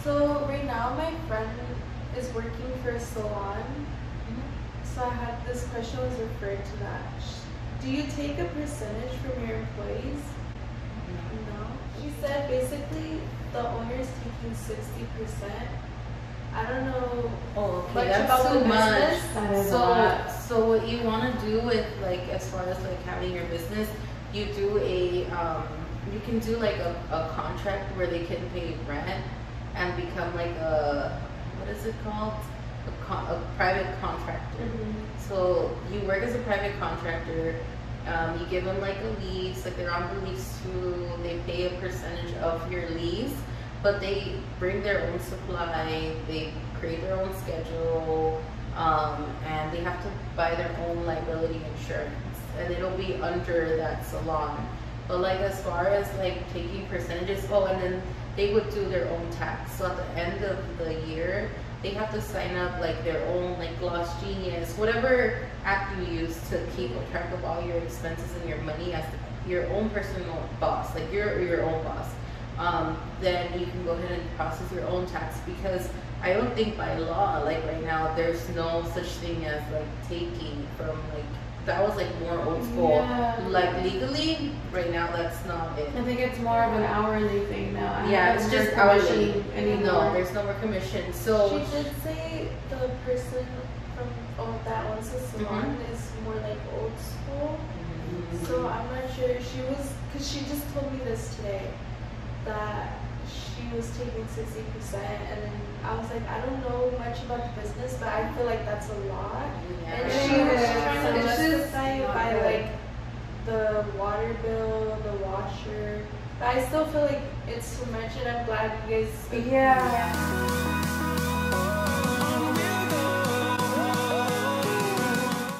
So right now my friend is working for a salon. So I had this question was referred to that. Do you take a percentage from your employees? No. She said basically the owner is taking 60%. I don't know much about the business. So what you want to do with like as far as like having your business, you do a you can do like a contract where they can pay rent and become like a, what is it called? A private contractor. So you work as a private contractor. You give them like a lease, like they're on the lease too. They pay a percentage of your lease, but they bring their own supply. They create their own schedule, and they have to buy their own liability insurance, and it'll be under that salon. But like as far as like taking percentages, and then they would do their own tax. So at the end of the year, they have to sign up like their own like Gloss Genius, whatever app you use to keep track of all your expenses and your money as your own personal boss, like you're your own boss. Then you can go ahead and process your own tax, because I don't think by law, like right now, there's no such thing as like taking from like, that was like more old school. Yeah. Like legally, right now that's not it. I think it's more of an hourly thing now. It's just hourly anymore. No, there's no more commission. So she did say the person from that owns the salon is more like old school. So I'm not sure. She was, because she just told me this today, that she was taking 60%, and then I was like, I don't know much about the business, but I feel like that's a lot. And she was trying to justify it by like the water bill, the washer. But I still feel like it's too much, and I'm glad you guys.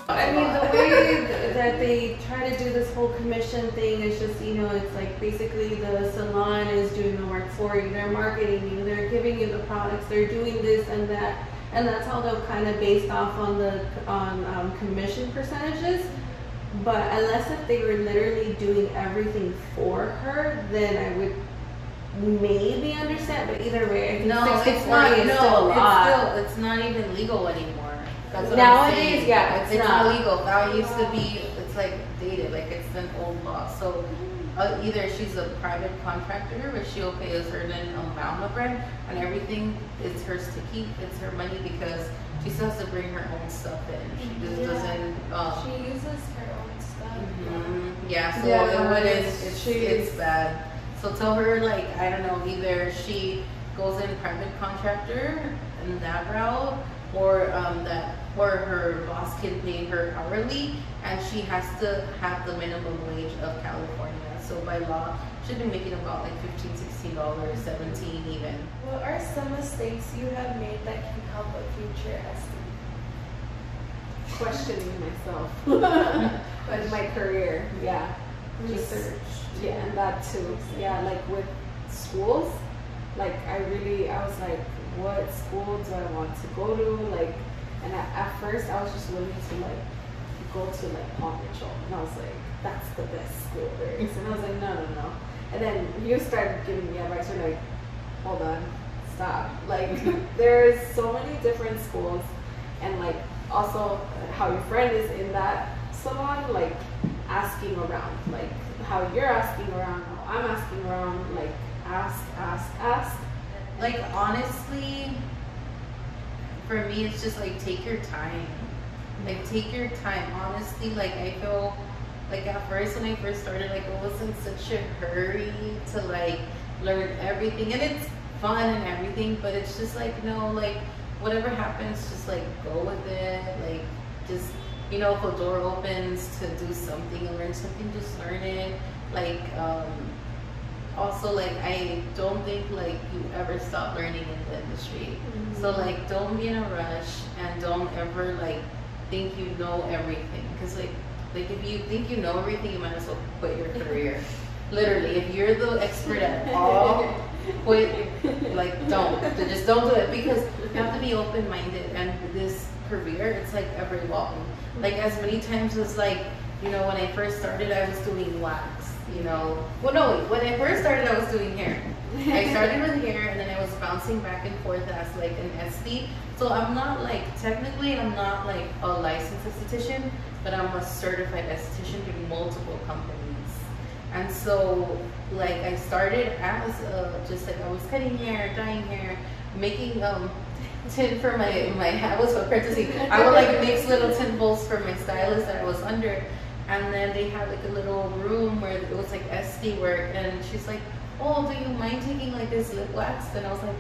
I mean, the way that they try to do this whole commission thing is just, it's like basically the salon is doing the work for you. They're marketing you. They're giving you the products. They're doing this and that. And that's how they're kind of based off on commission percentages. But unless if they were literally doing everything for her, then I would maybe understand. But either way, I think 60/40 is still a lot. It's not even legal anymore. That's what Nowadays, it's not legal. That used to be, it's like dated, like it's an old law. So either she's a private contractor, where she'll pay a certain amount of rent, and everything is hers to keep. It's her money, because she still has to bring her own stuff in. She just doesn't. She uses her own stuff. So it's bad. So tell her, like, I don't know, either she goes in private contractor in that route, or her boss can pay her hourly, and she has to have the minimum wage of California. So by law, she'd be making about like $15, $16, $17 even. What are some mistakes you have made that can help a future estimate? Questioning myself with my career, Research. And that too. Like with schools, like I was like, what school do I want to go to? Like, and at first I was just willing to like go to like Palm Mitchell, and I was like, that's the best school there is. And I was like, no. And then you started giving me advice. You're like, hold on, stop. Like, there's so many different schools, and like also how your friend is in that salon, like asking around, like how you're asking around, how I'm asking around, like ask. Like, honestly, for me, it's just like, take your time. Like, take your time. Honestly, like, I feel like at first, when I first started, like, I was in such a hurry to like learn everything, and it's fun and everything, but it's just like, no, like, whatever happens, just like go with it. Like, just, if a door opens to do something and learn something, just learn it. Like, also, like, I don't think like you ever stop learning in the industry. So like, don't be in a rush, and don't ever like think you know everything, because like if you think you know everything, you might as well quit your career. Literally, if you're the expert at all, quit. Like, just don't do it, because you have to be open-minded, and this career, it's like ever evolving. Like, as many times as like, when I first started, I was doing wax. you know. Well, no, when I first started, I was doing hair. I started with hair, and then I was bouncing back and forth as like an SD. So I'm not like, technically, I'm not like a licensed esthetician, but I'm a certified esthetician through multiple companies. And so, like, I started as just like I was cutting hair, dyeing hair, making tint for my I was apprenticing. I would like mix little tint bowls for my stylist that I was under, and then they had like a little room where it was like SD work, and she's like, oh, do you mind taking like this lip wax? And I was like,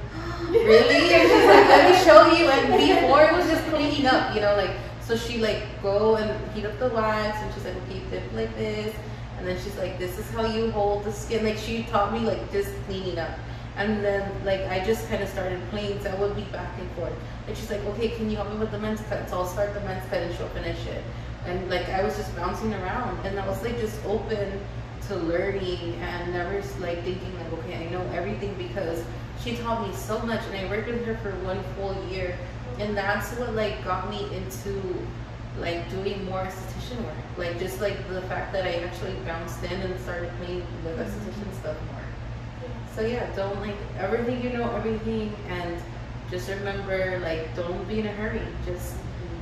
really? And she's like, let me show you. And before it was just cleaning up, you know, like, so she like go and heat up the wax, and she's like, okay, dip like this. And then she's like, this is how you hold the skin. Like, she taught me like just cleaning up. And then like I just kind of started playing, so I would be back and forth. And she's like, okay, can you help me with the men's cut? So I'll start the men's cut and she'll finish it. And like I was just bouncing around, and I was like just open to learning and never like thinking like, okay, I know everything, because she taught me so much, and I worked with her for 1 full year. And that's what like got me into like doing more esthetician work. Like just like the fact that I actually bounced in and started playing with esthetician stuff more. So yeah, don't like ever think you know everything, and just remember, like, don't be in a hurry. Just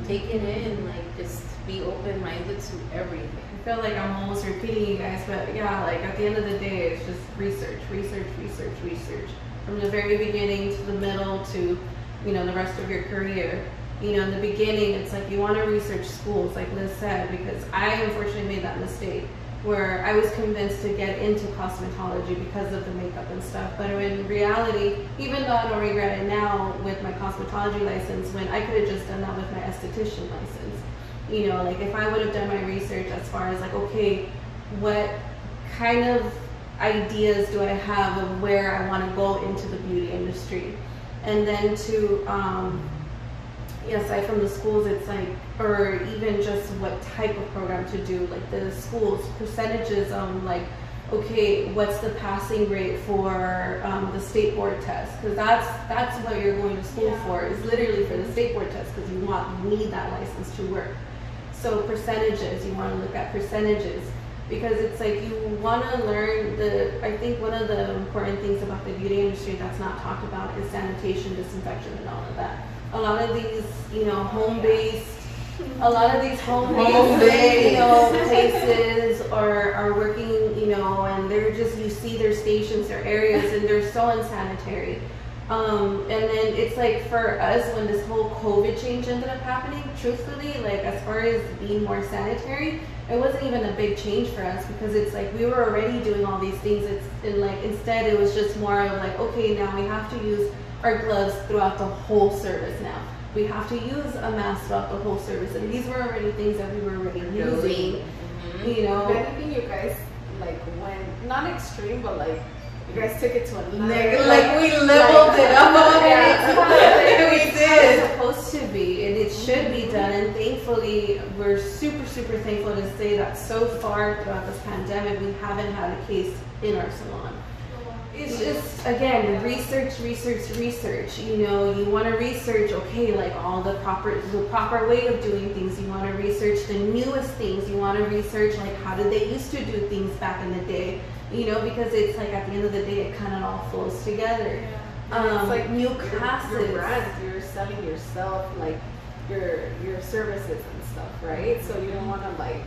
take it in, like just be open-minded to everything. I feel like I'm almost repeating you guys, but yeah, like at the end of the day, it's just research, research, research, research. From the very beginning to the middle to, you know, the rest of your career. You know, in the beginning, it's like you want to research schools, like Liz said, because I unfortunately made that mistake where I was convinced to get into cosmetology because of the makeup and stuff. But in reality, even though I don't regret it now with my cosmetology license, when I could have just done that with my esthetician license. You know, like if I would have done my research as far as like, okay, what kind of ideas do I have of where I want to go into the beauty industry? And then to, aside from the schools, it's like, or even just what type of program to do, like the schools, percentages on like, okay, what's the passing rate for the state board test? Because that's what you're going to school for, is literally for the state board test, because you need that license to work. So percentages, you want to look at percentages, because it's like you want to learn I think one of the important things about the beauty industry that's not talked about is sanitation, disinfection, and all of that. A lot of these, you know, home-based, you know, places are working, you know, and they're just, you see their stations, their areas, and they're so unsanitary. And then it's like for us, when this whole COVID change ended up happening, truthfully, like as far as being more sanitary, it wasn't even a big change for us, because it's like we were already doing all these things. Instead it was just more of like, okay, now we have to use our gloves throughout the whole service now. We have to use a mask throughout the whole service, and these were already things that we were already using. You know, if anything, you guys like went not extreme, but like you guys took it to another. Like we leveled it up. We did. It's supposed to be, and it should be done. And thankfully, we're super, super thankful to say that so far throughout this pandemic, we haven't had a case in our salon. It's just, again, research, research, research. You know, you want to research, okay, like all the proper way of doing things. You want to research the newest things. You want to research, like, how did they used to do things back in the day? You know, because it's like at the end of the day, it kind of all flows together. Yeah. It's like new classes. Your brand, you're selling yourself, like your services and stuff, right? So you don't want to like,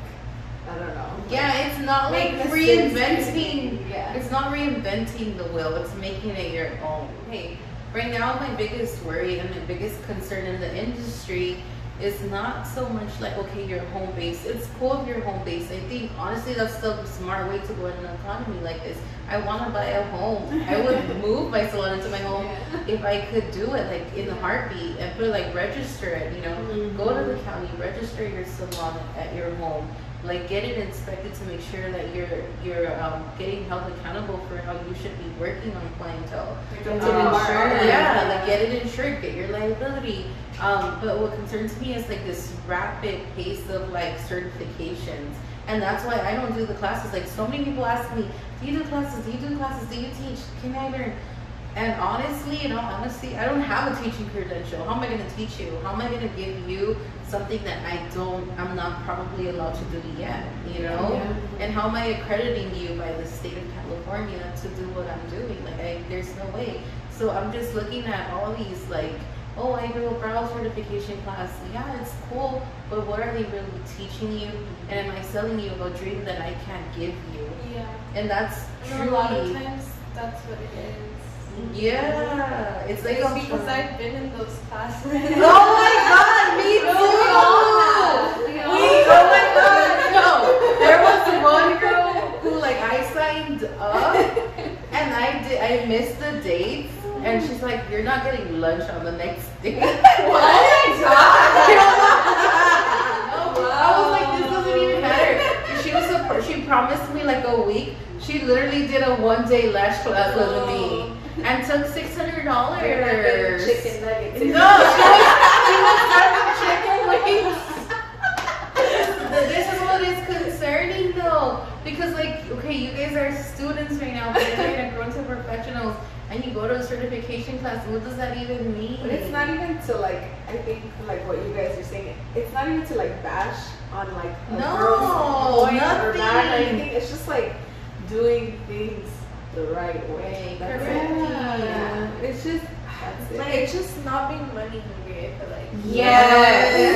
I don't know. Yeah, it's not like reinventing. Yeah. It's not reinventing the wheel. It's making it your own. Hey, right now my biggest worry and my biggest concern in the industry is not so much like, okay, you're home based. It's cool if you're home based. I think honestly that's the smart way to go in an economy like this. I want to buy a home. I would move my salon into my home if I could do it like in a heartbeat and put like register it. You know, go to the county, register your salon at your home. Like get it inspected to make sure that you're getting held accountable for how you should be working on clientele. Like get it insured, get your liability. But what concerns me is like this rapid pace of like certifications, and that's why I don't do the classes. Like so many people ask me, do you do classes? Do you do classes? Do you teach? Can I learn? And honestly, in all honesty, I don't have a teaching credential. How am I going to teach you? How am I going to give you something that I'm not probably allowed to do yet, you know? Yeah. And how am I accrediting you by the state of California to do what I'm doing? Like, there's no way. So I'm just looking at all these, like, oh, I do a brow certification class. Yeah, it's cool, but what are they really teaching you? And am I selling you a dream that I can't give you? Yeah. And that's And a lot of times, that's what it is. Yeah, it's like It's because I've been in those classes. Oh my god, me too! Oh my god, no. There was one girl who like I signed up and I missed the dates and she's like, you're not getting lunch on the next day. What? Oh my god! I was like, this doesn't even matter. She promised me like a week. She literally did a 1-day lash class with me. And took $600. Chicken nuggets. No, she was serving chicken wings. This is what is concerning though. Because like, okay, you guys are students right now, but you're gonna grow into professionals and you go to a certification class. What does that even mean? But it's not even to like, I think like what you guys are saying, it's not even to like bash on like a girl's point or not or anything. It's just like doing things the right way. That's it. Yeah. It's just Like, it's just not being money hungry, I feel like. Yes.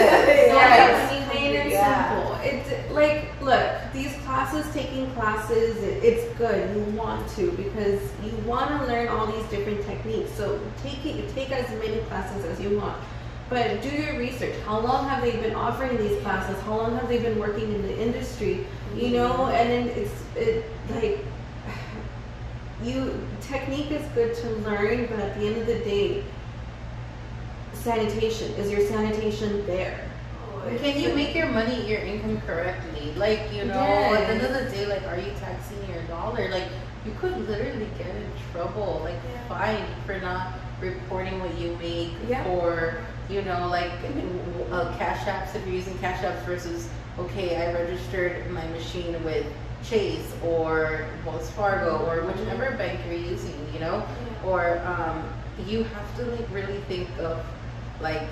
Plain and simple. It's like, look, these classes, taking classes, it's good. You want to because you want to learn all these different techniques. So take as many classes as you want. But do your research. How long have they been offering these classes? How long have they been working in the industry? You know, and then like, technique is good to learn, but at the end of the day, sanitation, is your sanitation there? Can you make your money, your income correctly? Like, you know, at the end of the day, like, are you taxing your dollar? Like, you could literally get in trouble, like, fined for not reporting what you make, or, you know, like, cash apps, if you're using cash apps versus, okay, I registered my machine with Chase or Wells Fargo or whichever bank you're using, you know, or you have to like really think of like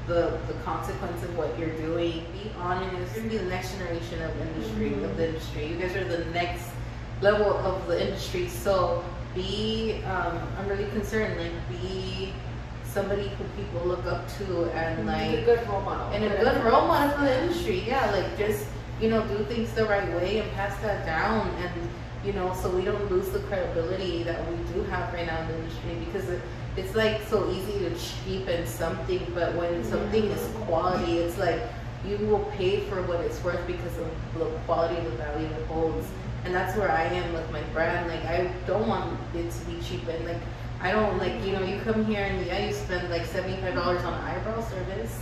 the consequence of what you're doing. Be honest. You're gonna be the next generation of industry of the industry. You guys are the next level of the industry. So be I'm really concerned. Like be somebody who people look up to and like a good role model. And a good role model for the industry. Yeah, like just, you know, do things the right way and pass that down, and you know, so we don't lose the credibility that we do have right now in the industry, because it's like so easy to cheapen something, but when something is quality, it's like you will pay for what it's worth because of the quality, the value it holds. And that's where I am with my brand. Like I don't want it to be cheapened. Like I don't, like, you know, you come here and you spend like $75 on an eyebrow service,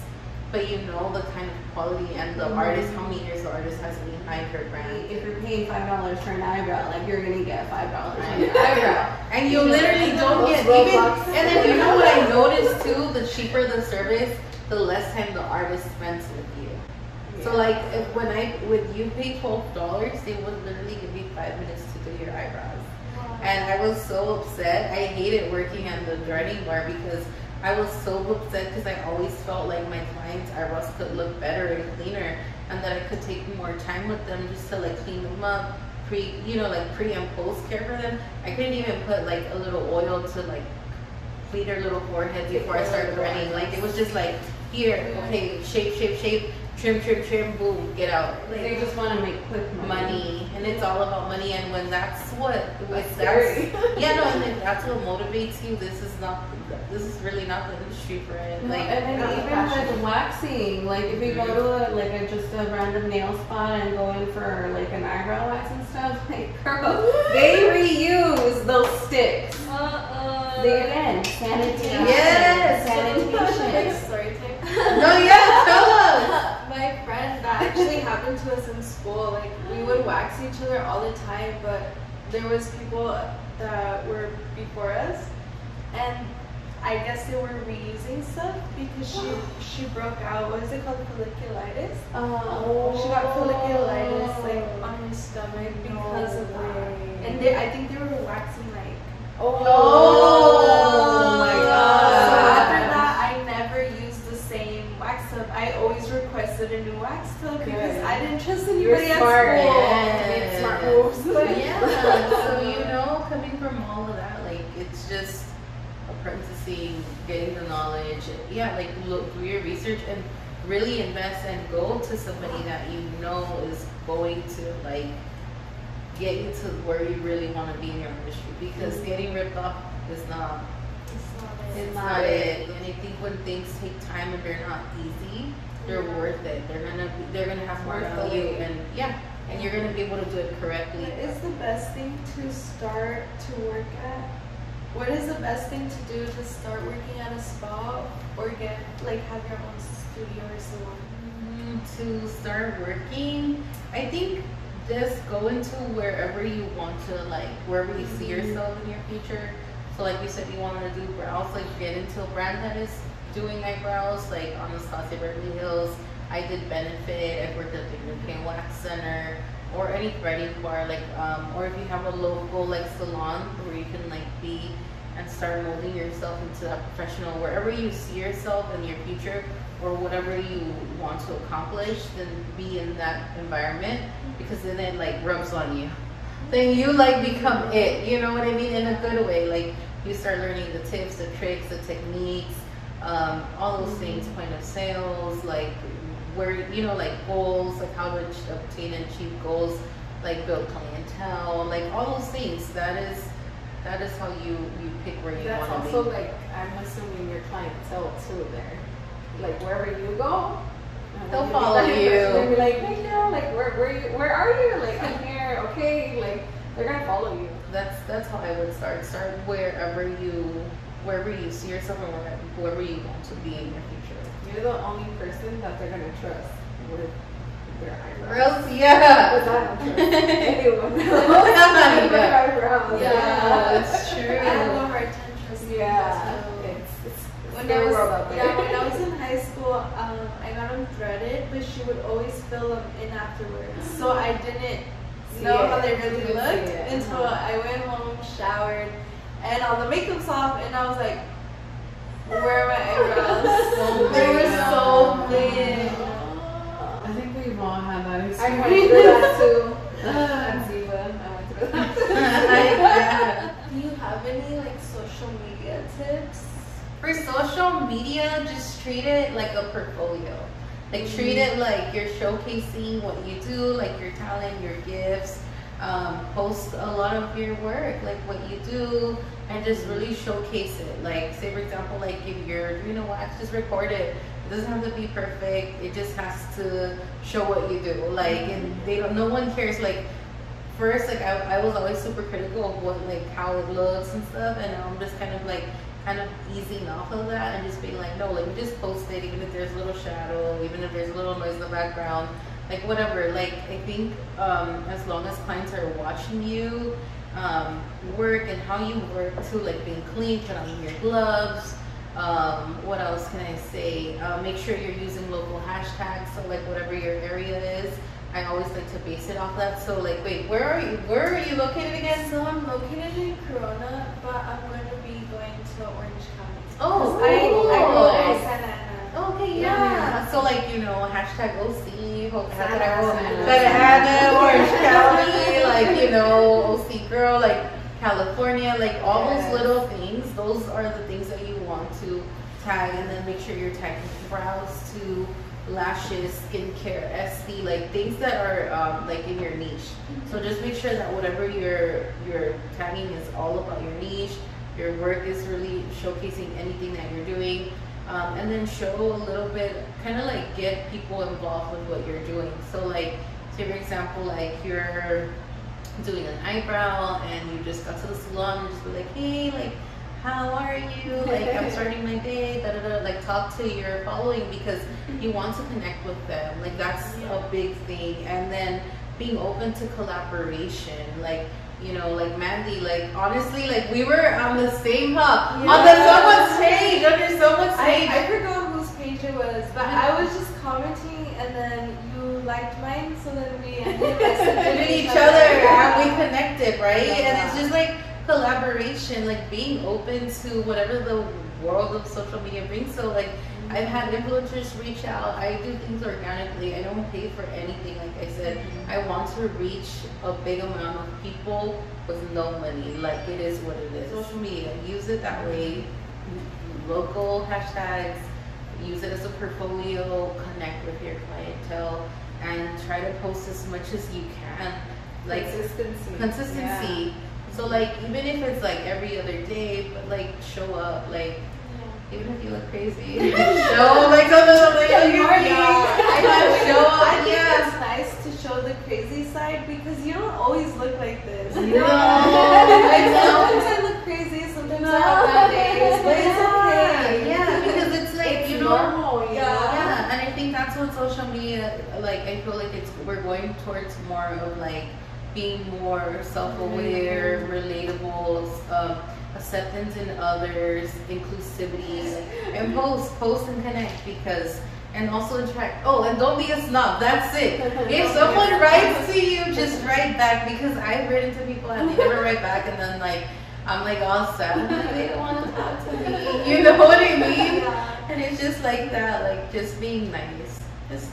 but you know the kind of quality and the artist, how many years the artist has behind her brand. If you're paying $5 for an eyebrow, like you're gonna get $5 on your eyebrow. And you literally don't get even, and then you know what I noticed too, the cheaper the service, the less time the artist spends with you. So like when you pay $12, they would literally give you 5 minutes to do your eyebrows. And I was so upset. I hated working at the driving bar because I was so upset because I always felt like my clients' eyebrows could look better and cleaner, and that I could take more time with them just to like clean them up, pre and post care for them. I couldn't even put like a little oil to like clean their little forehead before I started running. Like it was just like, here, okay, shape, trim, boom, get out. Like, they just want to make quick money. And it's all about money. And when that's what, and then that's what motivates you. This is really not the industry for it. No, like, and then even with waxing, like if you go to just a random nail spot and go in for like an eyebrow wax and stuff, like girl, they reuse those sticks. They again, sanitation. Yes, Like story time. No, yeah, tell us. My friend, that actually happened to us in school. Like we would wax each other all the time, but there was people that were before us, and I guess they were reusing stuff because she broke out. What is it called? Folliculitis. She got folliculitis like on her stomach because of that. And I think they were waxing like Oh my So god. after that, I never used the same wax tub. I always requested a new wax tub because I didn't trust anybody at smart. school. Yes. Smart moves. Yeah, so you know, coming from all of that, like it's just apprenticing, getting the knowledge. Yeah, like look, do your research and really invest and go to somebody that you know is going to like get you to where you really want to be in your industry. Because getting ripped off is not. It's not it. And I think when things take time and they're not easy, they're worth it. They're gonna have more value, and yeah, and you're gonna be able to do it correctly. What is the best thing to start to work at? What is the best thing to do to start working at a spa or get like have your own studio or salon? To start working, I think just go into wherever you want to, like wherever you see yourself in your future. So like you said, you wanted to do brows, like get into a brand that is doing eyebrows, like on the Anastasia Beverly Hills. I did Benefit, I worked at the European Wax Center, or any threading bar, like or if you have a local like salon where you can like be and start molding yourself into that professional, wherever you see yourself in your future or whatever you want to accomplish, then be in that environment, because then it like rubs on you. Then you like become it, you know what I mean, in a good way. Like you start learning the tips, the tricks, the techniques, all those things, point of sales, like where, you know, like goals, like how to obtain and achieve goals, like build clientele, like all those things. That is how you pick where you That's want to be. also like, I'm assuming your clientele too there. Like wherever you go, they'll follow you. They'll be like, hey girl, like where are you? Like I'm here, okay, like they're gonna follow you. That's how I would start. Start wherever you see yourself and wherever you want to be in your future. You're the only person that they're gonna trust with their eyebrows. Real, yeah. Because I don't trust anyone. With their eyebrows. Yeah, it's true. I have a hard time trusting people Yeah. too. It's When scary world out there. when I was in high school, I got them threaded, but she would always fill them in afterwards. So I didn't know how they really You didn't looked see it. until I went home, showered, and all the makeup's off, and I was like, where are my eyebrows? They were so big. I think we've all had that I experience. went through that too. At Ziva, I went through that. Do you have any like social media tips? For social media, just treat it like a portfolio. Like treat it like you're showcasing what you do, like your talent, your gifts. Post a lot of your work, like what you do, and just really showcase it. Like say for example, like if you're doing a wax, just record it. It doesn't have to be perfect. It just has to show what you do. Like, and no one cares. Like first, like I was always super critical of what, like how it looks and stuff, and I'm just kind of easing off of that and just being like, no, let me just post it, even if there's a little shadow, even if there's a little noise in the background, like whatever. Like I think as long as clients are watching you work and how you work too, like being clean, put on your gloves. What else can I say? Make sure you're using local hashtags. So like whatever your area is, I always like to base it off that. So like, wait, where are you located again? So I'm located in Corona, but I'm going to be going to Orange County. Oh, I go cool. to Santa Ana. Okay, yeah. So like, you know, hashtag OC, Santa Ana. Santa Ana, Orange County, like, you know, OC girl, like California, like all those little things. Those are the things that you want to tag, and then make sure you're tagging brows too, lashes, skincare, SD, like things that are like in your niche. So just make sure that whatever you're tagging is all about your niche. Your work is really showcasing anything that you're doing, and then show a little bit, kind of like get people involved with what you're doing. So like, say for example, like you're doing an eyebrow and you just got to the salon and just be like, hey, like, how are you? Like, I'm starting my day, da da da. Like, talk to your following because you want to connect with them. Like, that's a big thing. And then being open to collaboration. Like, you know, like Mandy, like, honestly, like, we were on the same hub. Yeah. On someone's page, under someone's page. I forgot whose page it was, but I was just commenting and then you liked mine, so then we ended up With each other, and we connected, right? Yeah. And it's just like collaboration, like being open to whatever the world of social media brings. So like I've had influencers reach out. I do things organically. I don't pay for anything. Like I said, I want to reach a big amount of people with no money. Like it is what it is. Social media, use it that way. Local hashtags, use it as a portfolio, connect with your clientele, and try to post as much as you can. Like consistency. Yeah. So like even if it's like every other day, but like show up, like even if you look crazy, show like something. Show up. I think it's nice to show the crazy side because you don't always look like this. You know? Like sometimes I look crazy, sometimes I have bad days, but it's okay. Yeah, because it's like it's you know. normal. Yeah, and I think that's what social media, like I feel like we're going towards more of like being more self-aware, relatable, acceptance in others, inclusivity, and post and connect because, and also interact. Oh, and don't be a snob. That's it. If someone writes to you, just write back because I've written to people and they never write back, and then like I'm like all sad. I'm like, they don't want to talk to me. You know what I mean? And it's just like that, like just being nice. Just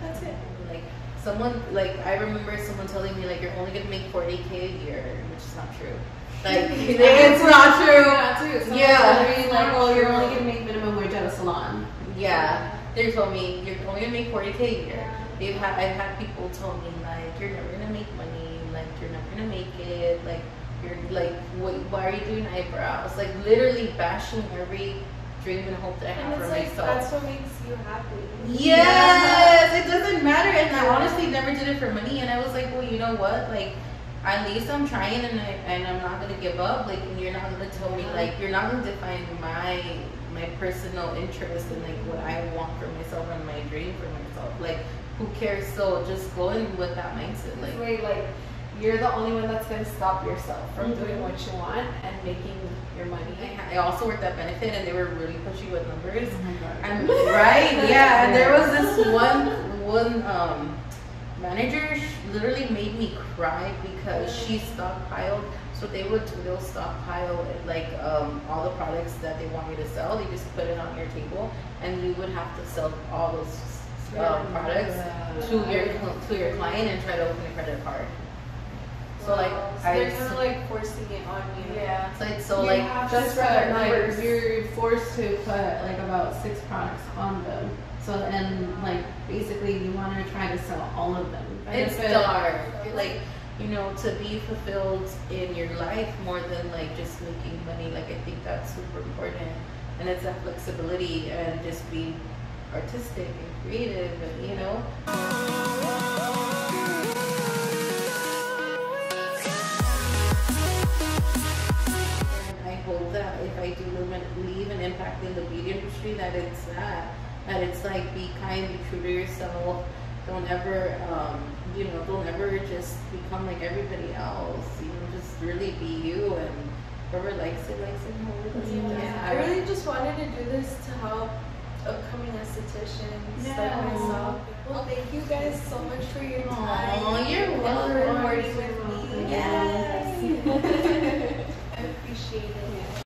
that's it. Like someone, like I remember someone telling me like you're only gonna make 40K a year, which is not true. Like it's not true. Yeah. Like, oh, you're only gonna make minimum wage at a salon. Yeah. They told me you're only gonna make 40K a year. I've had people tell me like you're never gonna make money, like you're never gonna make it, like you're like why are you doing eyebrows? Like literally bashing every dream and hope that I have for myself. That's what makes you happy. Yes, it doesn't matter. And I honestly never did it for money. And I was like, well, you know what? Like, at least I'm trying, and I'm not gonna give up. Like, and you're not gonna tell me like you're not gonna define my personal interest and like what I want for myself and my dream for myself. Like, who cares? So just go in with that mindset. Like, wait, like you're the only one that's gonna stop yourself from doing what you want and making your money. I also worked at Benefit, and they were really pushy with numbers. Oh my God. And right, yeah. And there was this one manager literally made me cry because she stockpiled. So they'll stockpile like all the products that they want you to sell. They just put it on your table, and you would have to sell all those products to your client and try to open a credit card. So like they're kind of like forcing it on you. Yeah. Just like you're forced to put like about 6 products on them. So and like basically you want to try to sell all of them. It's dark. Like to be fulfilled in your life more than like just making money. Like I think that's super important, and it's that flexibility and just being artistic and creative, and I hope that if I do leave an impact in the beauty industry, that it's like be kind, be true to yourself. Don't ever, don't ever just become like everybody else. Just really be you, and whoever likes it, whoever doesn't. Yeah, I really just wanted to do this to help upcoming estheticians like myself. Well, thank you guys so much for your time. Oh, you're welcome. And for recording with me. Yes. I appreciate it.